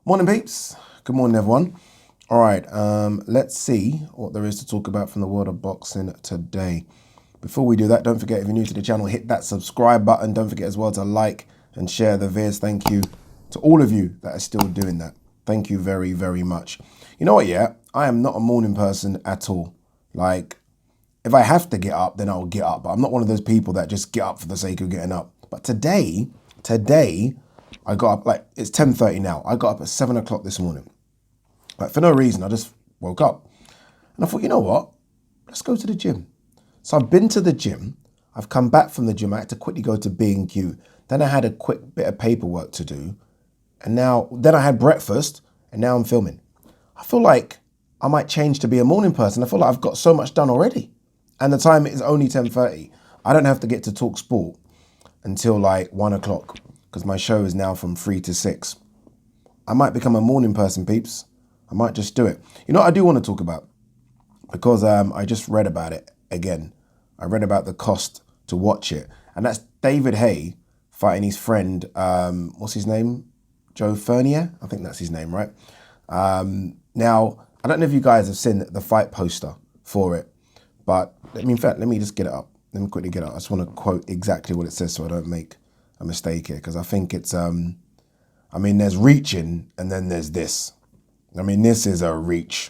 Morning, peeps. Good morning, everyone. All right, let's see what there is to talk about from the world of boxing today. Before we do that, don't forget, if you're new to the channel, hit that subscribe button. Don't forget as well to like and share the vids. Thank you to all of you that are still doing that. Thank you very, very much. You know what, yeah? I am not a morning person at all. Like, if I have to get up, then I'll get up. But I'm not one of those people that just get up for the sake of getting up. But today, I got up, like, it's 10:30 now. I got up at 7 o'clock this morning. Like, for no reason, I just woke up. And I thought, you know what? Let's go to the gym. So I've been to the gym. I've come back from the gym. I had to quickly go to B&Q. Then I had a quick bit of paperwork to do. And then I had breakfast, and now I'm filming. I feel like I might change to be a morning person. I feel like I've got so much done already. And the time is only 10:30. I don't have to get to Talk Sport until like 1 o'clock because my show is now from 3 to 6. I might become a morning person, peeps. I might just do it. You know what I do want to talk about? Because I just read about it again. I read about the cost to watch it. And that's David Haye fighting his friend, what's his name? Joe Fournier? I think that's his name, right? Now, I don't know if you guys have seen the fight poster for it, but in fact, let me just get it up. Let me quickly get it up. I just want to quote exactly what it says so I don't make a mistake here, because I think it's, there's reaching and then there's this. This is a reach.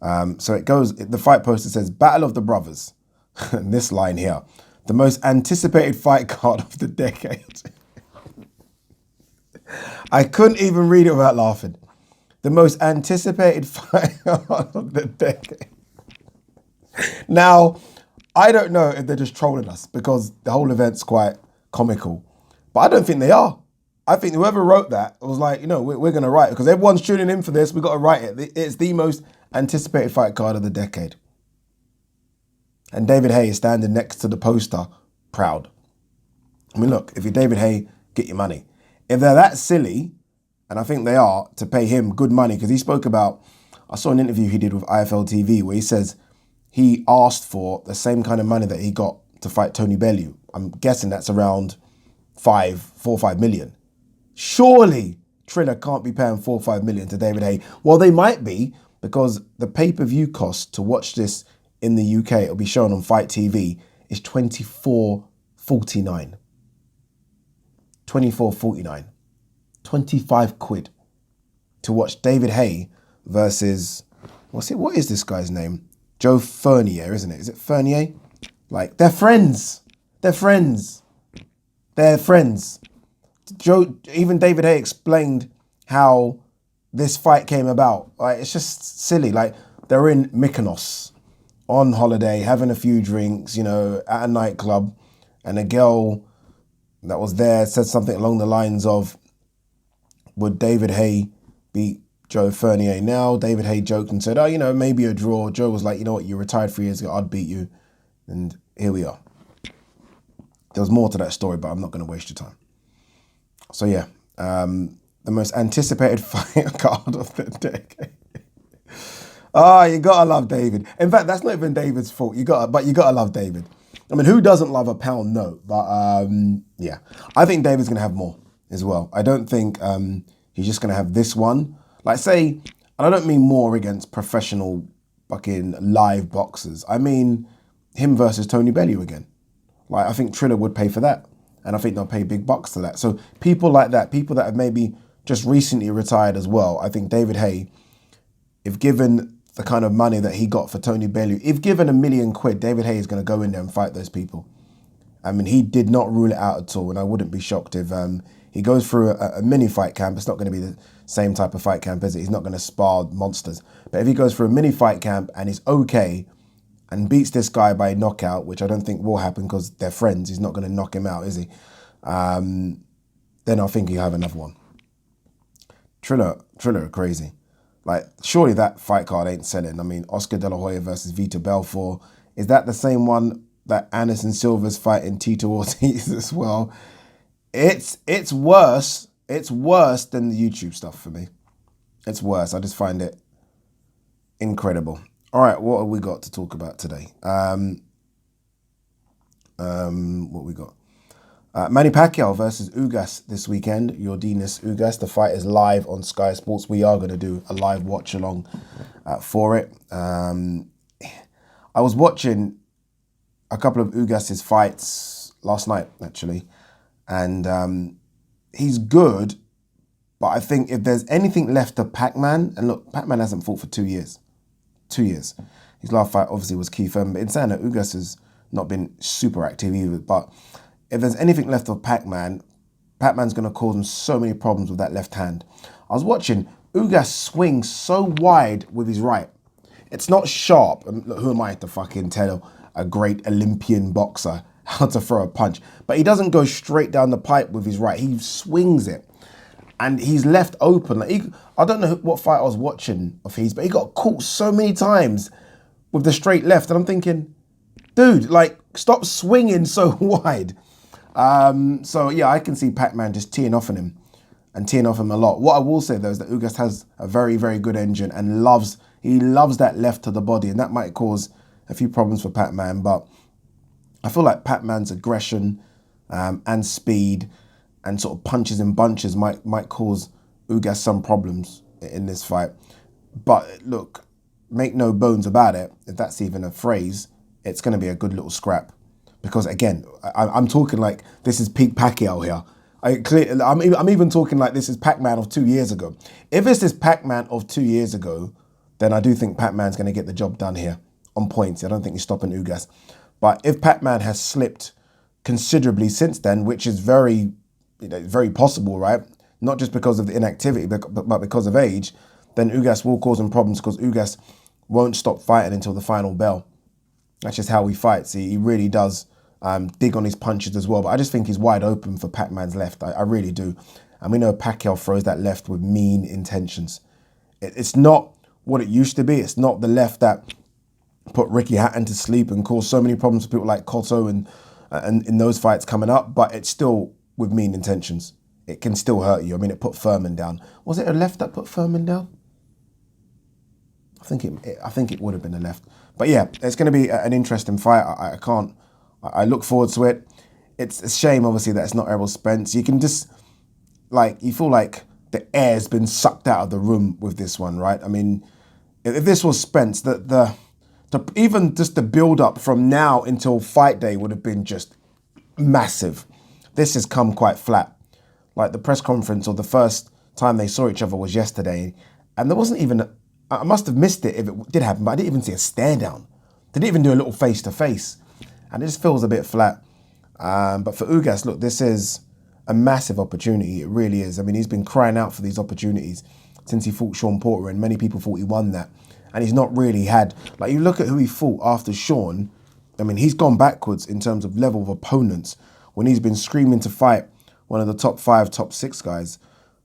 So it goes, the fight poster says, Battle of the Brothers. And this line here, the most anticipated fight card of the decade. I couldn't even read it without laughing. The most anticipated fight card of the decade. Now, I don't know if they're just trolling us because the whole event's quite comical, but I don't think they are. I think whoever wrote that was like, we're going to write it because everyone's tuning in for this. We've got to write it. It's the most anticipated fight card of the decade. And David Haye is standing next to the poster, proud. Look, if you're David Haye, get your money. If they're that silly, and I think they are, to pay him good money, because he spoke about, I saw an interview he did with IFL TV where he says he asked for the same kind of money that he got to fight Tony Bellew. I'm guessing that's around 4 or 5 million. Surely Triller can't be paying 4 or 5 million to David Haye. Well, they might be, because the pay-per-view cost to watch this in the UK, it'll be shown on Fight TV, is £24.49. £24.49. 25 quid to watch David Haye versus, what is this guy's name? Joe Fournier, isn't it? Is it Fournier? Like, they're friends. They're friends. They're friends. Even David Haye explained how this fight came about. Like, it's just silly. Like, they're in Mykonos on holiday, having a few drinks, at a nightclub, and a girl that was there said something along the lines of, would David Haye beat Joe Fournier now? David Haye joked and said, maybe a draw. Joe was like, you know what, you retired 3 years ago, I'd beat you. And here we are. There's more to that story, but I'm not going to waste your time. So yeah, the most anticipated fight card of the decade. You gotta love David. In fact, that's not even David's fault. You gotta love David. Who doesn't love a pound note? But yeah, I think David's gonna have more as well. I don't think he's just gonna have this one. Like, say, and I don't mean more against professional fucking live boxers. I mean him versus Tony Bellew again. Like, I think Triller would pay for that. And I think they'll pay big bucks to that. So people like that, people that have maybe just recently retired as well, I think David Haye, if given the kind of money that he got for Tony Bellew, if given £1 million, David Haye is going to go in there and fight those people. He did not rule it out at all. And I wouldn't be shocked if he goes through a mini fight camp. It's not going to be the same type of fight camp, is it? He's not going to spar monsters. But if he goes through a mini fight camp and is okay and beats this guy by a knockout, which I don't think will happen because they're friends, he's not going to knock him out, is he? Then I think he'll have another one. Triller are crazy. Like, surely that fight card ain't selling. Oscar De La Hoya versus Vitor Belfort. Is that the same one that Anderson Silva's fighting Tito Ortiz as well? It's worse. It's worse than the YouTube stuff for me. It's worse. I just find it incredible. All right, what have we got to talk about today? What we got? Manny Pacquiao versus Ugas this weekend. Yordenis Ugas. The fight is live on Sky Sports. We are going to do a live watch along for it. I was watching a couple of Ugas's fights last night, actually, and he's good. But I think if there's anything left of Pac-Man, and look, Pac-Man hasn't fought for 2 years. 2 years. His last fight obviously was Keith But in saying that, Ugas has not been super active either. But if there's anything left of Pac-Man, Pac-Man's going to cause him so many problems with that left hand. I was watching, Ugas swing so wide with his right. It's not sharp. And look, who am I to fucking tell a great Olympian boxer how to throw a punch? But he doesn't go straight down the pipe with his right. He swings it. And he's left open. Like I don't know what fight I was watching of his, but he got caught so many times with the straight left. And I'm thinking, dude, like, stop swinging so wide. So, yeah, I can see Pac-Man just teeing off on him and teeing off him a lot. What I will say, though, is that Ugas has a very, very good engine and he loves that left to the body. And that might cause a few problems for Pac-Man. But I feel like Pac-Man's aggression and speed and sort of punches and bunches might cause Ugas some problems in this fight. But look, make no bones about it, if that's even a phrase, it's going to be a good little scrap. Because again, I'm talking like this is peak Pacquiao here. I'm even talking like this is Pac-Man of 2 years ago. If it's this Pac-Man of 2 years ago, then I do think Pac-Man's going to get the job done here on points. I don't think he's stopping Ugas. But if Pac-Man has slipped considerably since then, which is very possible, right? Not just because of the inactivity, but because of age, then Ugas will cause him problems because Ugas won't stop fighting until the final bell. That's just how he fights. He really does dig on his punches as well. But I just think he's wide open for Pac-Man's left. I really do. And we know Pacquiao throws that left with mean intentions. It's not what it used to be. It's not the left that put Ricky Hatton to sleep and caused so many problems for people like Cotto and in those fights coming up. But it's still with mean intentions. It can still hurt you. I mean, it put Furman down. Was it a left that put Furman down? I think it would have been a left. But yeah, it's going to be an interesting fight. I look forward to it. It's a shame, obviously, that it's not Errol Spence. You can just, like, you feel like the air's been sucked out of the room with this one, right? I mean, if this was Spence, even just the build-up from now until fight day would have been just massive. This has come quite flat. Like the press conference or the first time they saw each other was yesterday. And there wasn't even, I must have missed it if it did happen, but I didn't even see a stare down. They didn't even do a little face to face. And it just feels a bit flat. But for Ugas, look, this is a massive opportunity. It really is. I mean, he's been crying out for these opportunities since he fought Sean Porter, and many people thought he won that. And he's not really had, like, you look at who he fought after Sean, I mean, he's gone backwards in terms of level of opponents when he's been screaming to fight one of the top 5, top 6 guys.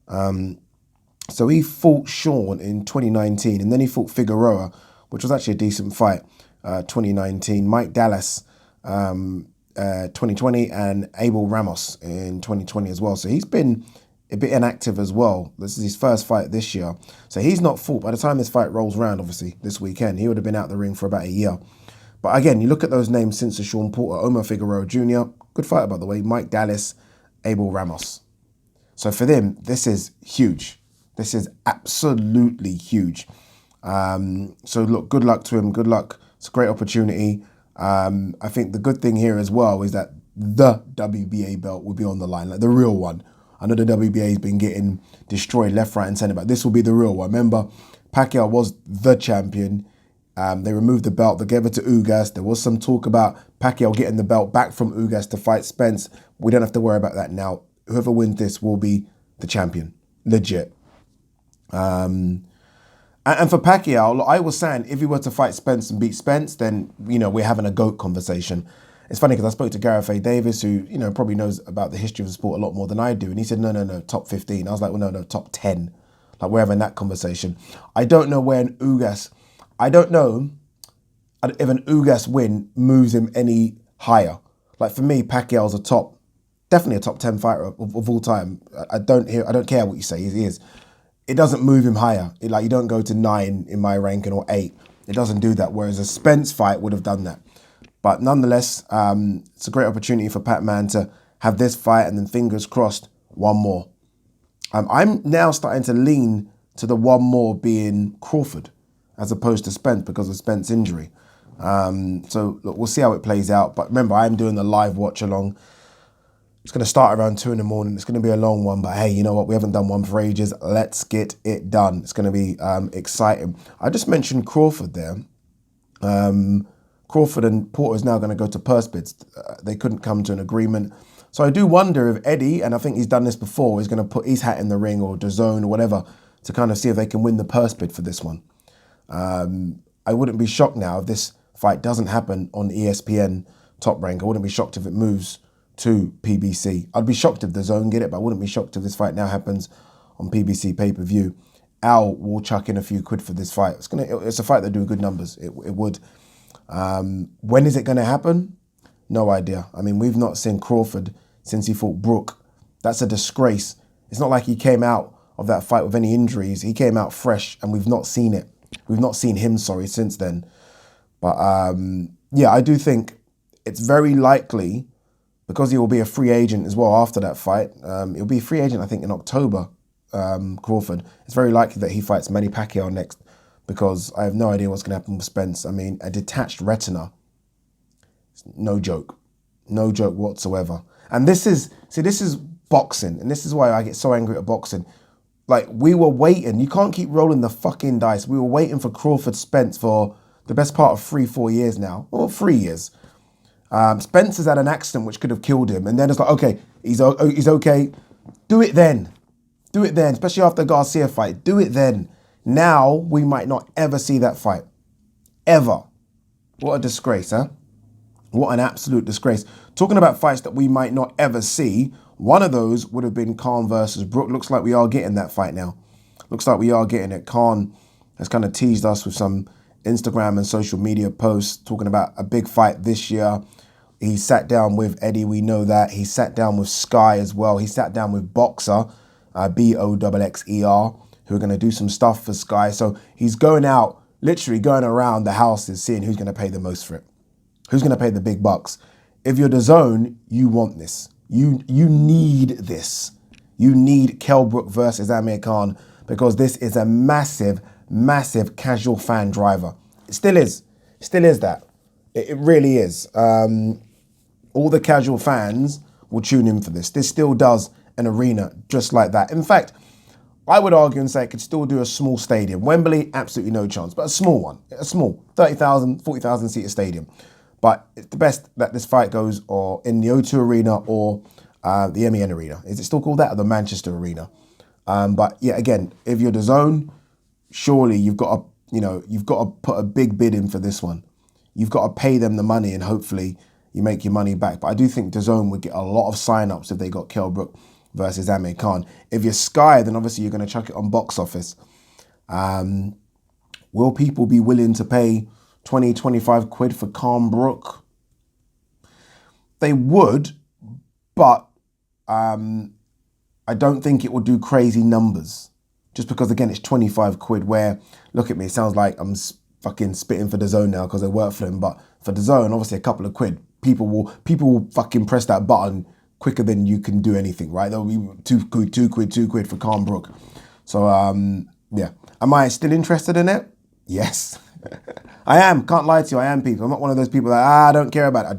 So he fought Sean in 2019, and then he fought Figueroa, which was actually a decent fight, 2019. Mike Dallas, 2020, and Abel Ramos in 2020 as well. So he's been a bit inactive as well. This is his first fight this year. So he's not fought. By the time this fight rolls around, obviously, this weekend, he would have been out the ring for about a year. But again, you look at those names since the Sean Porter, Omar Figueroa Jr., good fighter, by the way, Mike Dallas, Abel Ramos. So for them, this is huge. This is absolutely huge. So look, good luck to him. Good luck. It's a great opportunity. I think the good thing here as well is that the WBA belt will be on the line, like the real one. I know the WBA has been getting destroyed left, right, and centre, but this will be the real one. Remember, Pacquiao was the champion. They removed the belt. They gave it to Ugas. There was some talk about Pacquiao getting the belt back from Ugas to fight Spence. We don't have to worry about that now. Whoever wins this will be the champion. Legit. And for Pacquiao, I was saying if he were to fight Spence and beat Spence, then, you know, we're having a GOAT conversation. It's funny because I spoke to Gareth A. Davis, who, you know, probably knows about the history of the sport a lot more than I do. And he said, no, top 15. I was like, well, no, top 10. Like, we're having that conversation. I don't know where I don't know if an Ugas win moves him any higher. Like, for me, Pacquiao's definitely a top 10 fighter of all time. I don't care what you say, he is. It doesn't move him higher. You don't go to 9 in my ranking or 8. It doesn't do that. Whereas a Spence fight would have done that. But nonetheless, it's a great opportunity for Pac-Man to have this fight, and then fingers crossed, one more. I'm now starting to lean to the one more being Crawford as opposed to Spence because of Spence's injury. So look, we'll see how it plays out. But remember, I'm doing the live watch along. It's going to start around 2 in the morning. It's going to be a long one, but hey, you know what? We haven't done one for ages. Let's get it done. It's going to be exciting. I just mentioned Crawford there. Crawford and Porter is now going to go to purse bids. They couldn't come to an agreement. So I do wonder if Eddie, and I think he's done this before, is going to put his hat in the ring or DAZN or whatever to kind of see if they can win the purse bid for this one. I wouldn't be shocked now if this fight doesn't happen on ESPN Top Rank. I wouldn't be shocked if it moves to PBC. I'd be shocked if DAZN get it, but I wouldn't be shocked if this fight now happens on PBC pay-per-view. Al will chuck in a few quid for this fight. It's a fight that do good numbers. It would. When is it going to happen? No idea. I mean, we've not seen Crawford since he fought Brook. That's a disgrace. It's not like he came out of that fight with any injuries. He came out fresh, and we've not seen it. We've not seen him, since then. But yeah, I do think it's very likely, because he will be a free agent as well after that fight. He'll be a free agent, I think, in October, Crawford. It's very likely that he fights Manny Pacquiao next, because I have no idea what's going to happen with Spence. I mean, a detached retina, no joke. No joke whatsoever. And this is boxing, and this is why I get so angry at boxing. Like, we were waiting. You can't keep rolling the fucking dice. We were waiting for Crawford Spence for the best part of 3-4 years now. Or 3 years. Spence has had an accident which could have killed him. And then it's like, okay, he's okay. Do it then. Do it then. Especially after the Garcia fight. Do it then. Now, we might not ever see that fight. Ever. What a disgrace, huh? What an absolute disgrace. Talking about fights that we might not ever see, one of those would have been Khan versus Brook. Looks like we are getting that fight now. Looks like we are getting it. Khan has kind of teased us with some Instagram and social media posts talking about a big fight this year. He sat down with Eddie, we know that. He sat down with Sky as well. He sat down with Boxer, BOXXER, who are going to do some stuff for Sky. So he's going out, literally going around the houses, seeing who's going to pay the most for it. Who's going to pay the big bucks? If you're DAZN, you want this. You need this. You need Kell Brook versus Amir Khan, because this is a massive, massive casual fan driver. It still is. Still is that. It really is. All the casual fans will tune in for this. This still does an arena just like that. In fact, I would argue and say it could still do a small stadium. Wembley, absolutely no chance, but a small one. A small 30,000, 40,000 seater stadium. But it's the best that this fight goes or in the O2 Arena or the MEN Arena. Is it still called that, or the Manchester Arena? But yeah, again, if you're DAZN, surely you've got to put a big bid in for this one. You've got to pay them the money, and hopefully you make your money back. But I do think DAZN would get a lot of sign-ups if they got Kell Brook versus Amir Khan. If you're Sky, then obviously you're going to chuck it on box office. Will people be willing to pay 20, 25 quid for Khan Brook? They would, but I don't think it will do crazy numbers. Just because, again, it's 25 quid where, look at me, it sounds like I'm fucking spitting for DAZN now because I work for them. But for DAZN, obviously a couple of quid, people will fucking press that button quicker than you can do anything, right? There'll be two quid for Khan Brook. So, yeah. Am I still interested in it? Yes. I am. Can't lie to you. I am, people. I'm not one of those people that, I don't care about it.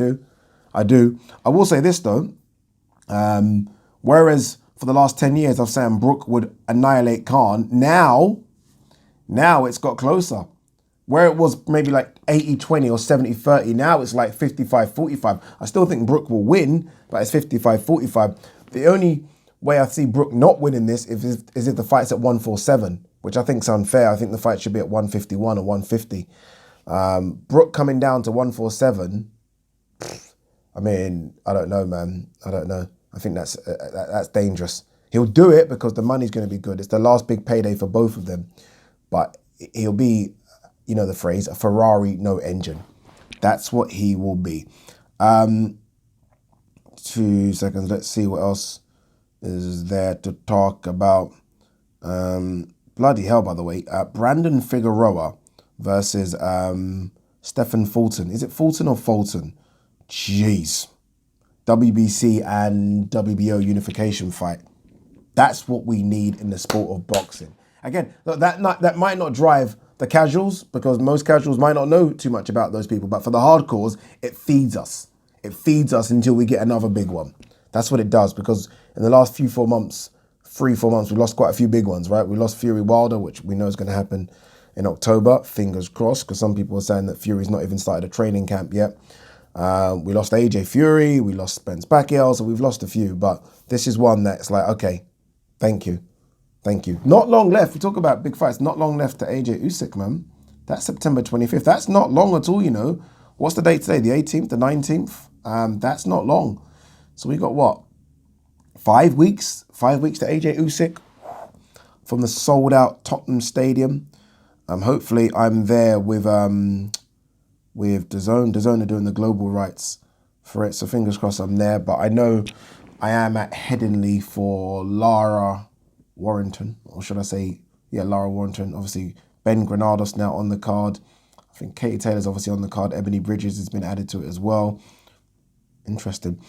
I do. I will say this, though. Whereas for the last 10 years, I've said Brook would annihilate Khan. Now it's got closer. Where it was maybe like 80-20 or 70-30, now it's like 55-45. I still think Brook will win, but it's 55-45. The only way I see Brook not winning this is if the fight's at 147, which I think is unfair. I think the fight should be at 151 or 150. Brook coming down to 147, I mean, I don't know, man. I don't know. I think that's dangerous. He'll do it because the money's going to be good. It's the last big payday for both of them. But he'll be, you know the phrase, a Ferrari, no engine. That's what he will be. 2 seconds. Let's see what else is there to talk about. Bloody hell, by the way. Brandon Figueroa versus Stephen Fulton. Is it Fulton or Fulton? Jeez. WBC and WBO unification fight. That's what we need in the sport of boxing. Again, look, that might not drive the casuals, because most casuals might not know too much about those people, but for the hardcores, it feeds us. It feeds us until we get another big one. That's what it does, because in the last 3-4 months, we lost quite a few big ones, right? We lost Fury Wilder, which we know is going to happen in October, fingers crossed, because some people are saying that Fury's not even started a training camp yet. We lost AJ Fury, we lost Spence Pacquiao, so we've lost a few, but this is one that's like, okay, thank you. Thank you. Not long left. We talk about big fights. Not long left to AJ Usyk, man. That's September 25th. That's not long at all, you know. What's the date today? The 18th, the 19th? That's not long. So we got what? 5 weeks? 5 weeks to AJ Usyk from the sold-out Tottenham Stadium. Hopefully I'm there with DAZN. DAZN are doing the global rights for it, so fingers crossed I'm there. But I know I am at Headingley for Lara Warrington, or should I say, yeah, Lara Warrington. Obviously, Ben Granados now on the card. I think Katie Taylor's obviously on the card. Ebony Bridges has been added to it as well. Interesting.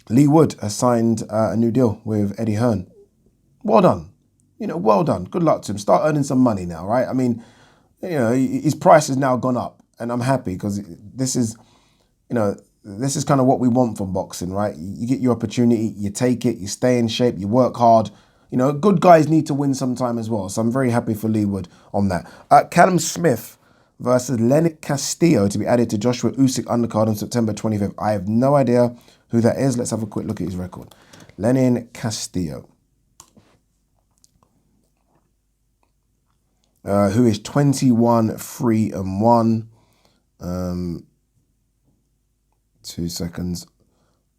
Lee Wood has signed a new deal with Eddie Hearn. Well done. You know, well done. Good luck to him. Start earning some money now, right? I mean, you know, his price has now gone up, and I'm happy, because this is, you know, this is kind of what we want from boxing, right? You get your opportunity, you take it, you stay in shape, you work hard. You know, good guys need to win sometime as well. So I'm very happy for Lee Wood on that. Callum Smith versus Lenin Castillo to be added to Joshua Usyk undercard on September 25th. I have no idea who that is. Let's have a quick look at his record. Lenin Castillo, who is 21-3-1. 2 seconds.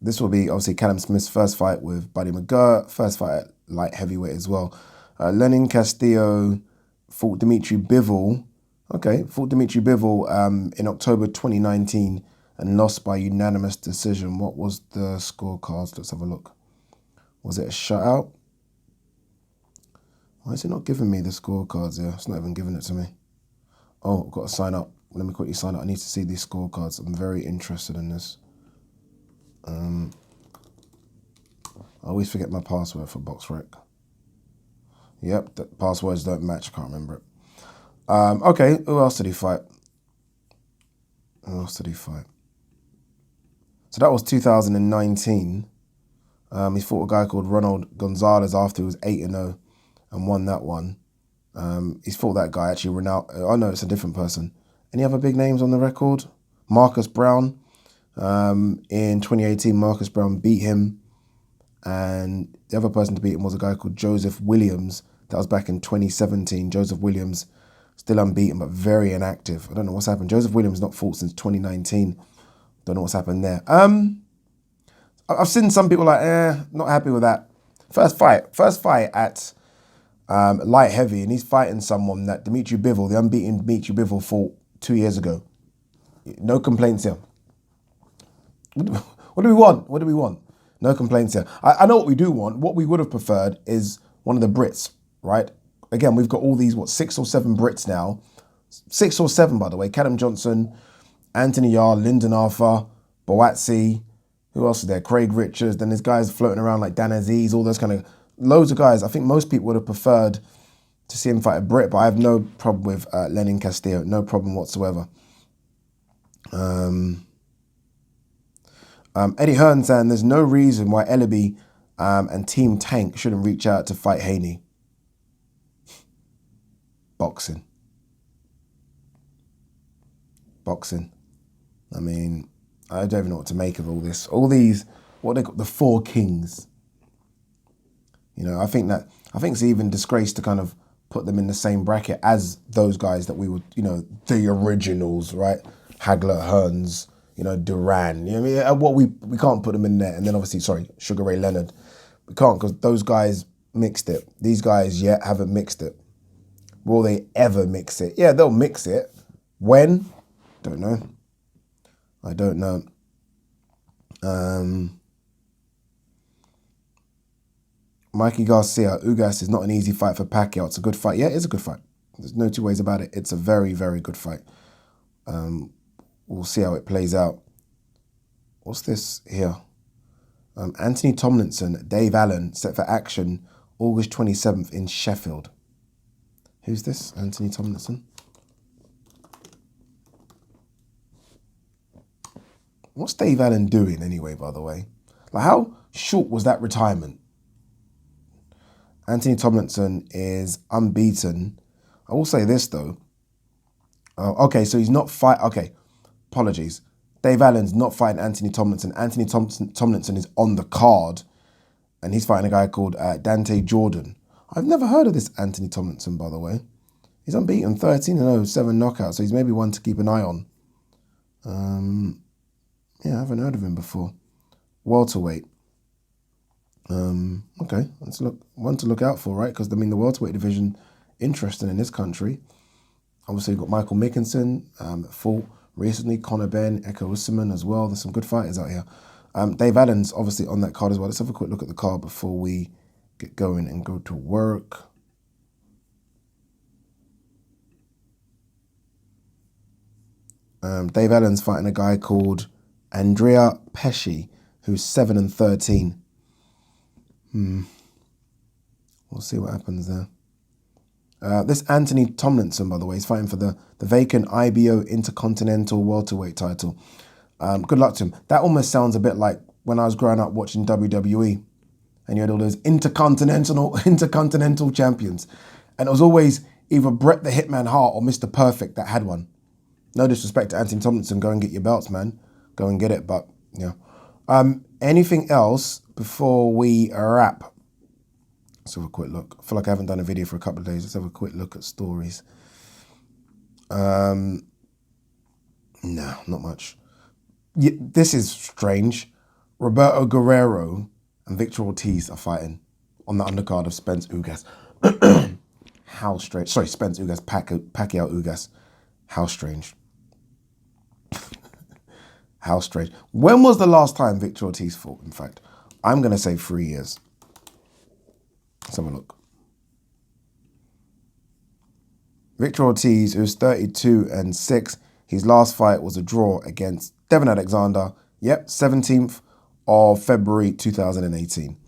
This will be obviously Callum Smith's first fight with Buddy McGirt, first fight at light heavyweight as well. Lenin Castillo fought Dimitri Bivol. Okay, fought Dimitri Bivol in October 2019 and lost by unanimous decision. What was the scorecards? Let's have a look. Was it a shutout? Why is it not giving me the scorecards here? It's not even giving it to me. Oh, I've got to sign up. Let me quickly sign up. I need to see these scorecards. I'm very interested in this. I always forget my password for BoxRec. Yep, the passwords don't match. I can't remember it. Okay, who else did he fight? So that was 2019. He fought a guy called Ronald Gonzalez after he was 8-0 and won that one. He's fought that guy, actually, Ronaldo. Oh, no, it's a different person. Any other big names on the record? Marcus Brown. In 2018, Marcus Brown beat him. And the other person to beat him was a guy called Joseph Williams. That was back in 2017. Joseph Williams, still unbeaten, but very inactive. I don't know what's happened. Joseph Williams not fought since 2019. Don't know what's happened there. I've seen some people like, not happy with that. First fight at light heavy, and he's fighting someone that Dimitri Bivol, the unbeaten Dimitri Bivol, fought 2 years ago. No complaints here. What do we want? What do we want? No complaints here. I know what we do want. What we would have preferred is one of the Brits, right? Again, we've got all these, 6 or 7 Brits now. 6 or 7, by the way. Callum Johnson, Anthony Yarr, Lyndon Arthur, Boatsi. Who else is there? Craig Richards. Then there's guys floating around like Dan Aziz, all those kind of, loads of guys. I think most people would have preferred to see him fight a Brit, but I have no problem with Lenin Castillo. No problem whatsoever. Eddie Hearn saying there's no reason why Ellaby and Team Tank shouldn't reach out to fight Haney. Boxing. I mean, I don't even know what to make of all this. All these, what they call the 4 kings. You know, I think it's even disgrace to kind of put them in the same bracket as those guys that we would, you know, the originals, right? Hagler, Hearns, you know, Duran. You know what I mean? What we can't put them in there. And then obviously, Sugar Ray Leonard. We can't, because those guys mixed it. These guys yet haven't mixed it. Will they ever mix it? Yeah, they'll mix it. When? Don't know. I don't know. Mikey Garcia, Ugas is not an easy fight for Pacquiao. It's a good fight. Yeah, it is a good fight. There's no two ways about it. It's a very, very good fight. We'll see how it plays out. What's this here? Anthony Tomlinson, Dave Allen, set for action August 27th in Sheffield. Who's this? Anthony Tomlinson. What's Dave Allen doing anyway, by the way? Like, how short was that retirement? Anthony Tomlinson is unbeaten. I will say this, though. Okay, so he's not fight. Okay, apologies. Dave Allen's not fighting Anthony Tomlinson. Anthony Tomlinson is on the card, and he's fighting a guy called Dante Jordan. I've never heard of this Anthony Tomlinson, by the way. He's unbeaten, 13-0, 7 knockouts, so he's maybe one to keep an eye on. Yeah, I haven't heard of him before. Welterweight. Okay, let's look. One to look out for, right? Because, I mean, the welterweight division, interesting in this country. Obviously, you've got Michael Mickinson, fought recently, Conor Benn, Eko Usman as well. There's some good fighters out here. Dave Allen's obviously on that card as well. Let's have a quick look at the card before we get going and go to work. Dave Allen's fighting a guy called Andrea Pesci, who's 7-13. We'll see what happens there. This Anthony Tomlinson, by the way, is fighting for the vacant IBO Intercontinental Welterweight title. Good luck to him. That almost sounds a bit like when I was growing up watching WWE, and you had all those intercontinental champions, and it was always either Bret the Hitman Hart or Mr. Perfect that had one. No disrespect to Anthony Tomlinson, go and get your belts, man. Go and get it, but yeah. Anything else before we wrap? Let's have a quick look. I feel like I haven't done a video for a couple of days. Let's have a quick look at stories. No, not much. Yeah, this is strange. Roberto Guerrero and Victor Ortiz are fighting on the undercard of Spence Ugas. How strange. Sorry, Spence Ugas, Pacquiao Ugas. How strange. How strange. When was the last time Victor Ortiz fought, in fact? I'm going to say 3 years. Let's have a look. Victor Ortiz, who's 32-6, his last fight was a draw against Devin Alexander. Yep, 17th of February 2018.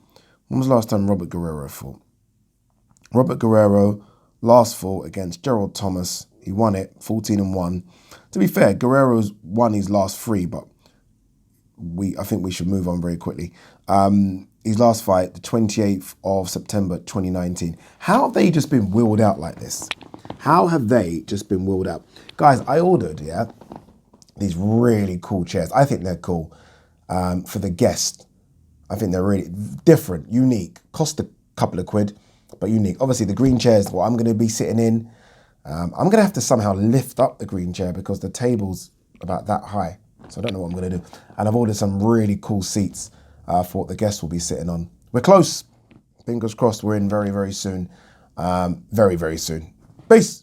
When was the last time Robert Guerrero fought? Robert Guerrero last fought against Gerald Thomas. He won it, 14-1. To be fair, Guerrero's won his last 3, but I think we should move on very quickly. His last fight, the 28th of September 2019. How have they just been wheeled out like this? How have they just been wheeled out? Guys, I ordered, these really cool chairs. I think they're cool for the guest. I think they're really different, unique. Cost a couple of quid, but unique. Obviously, the green chair is what I'm going to be sitting in. I'm going to have to somehow lift up the green chair because the table's about that high. So I don't know what I'm going to do. And I've ordered some really cool seats for what the guests will be sitting on. We're close. Fingers crossed we're in very, very soon. Very, very soon. Peace.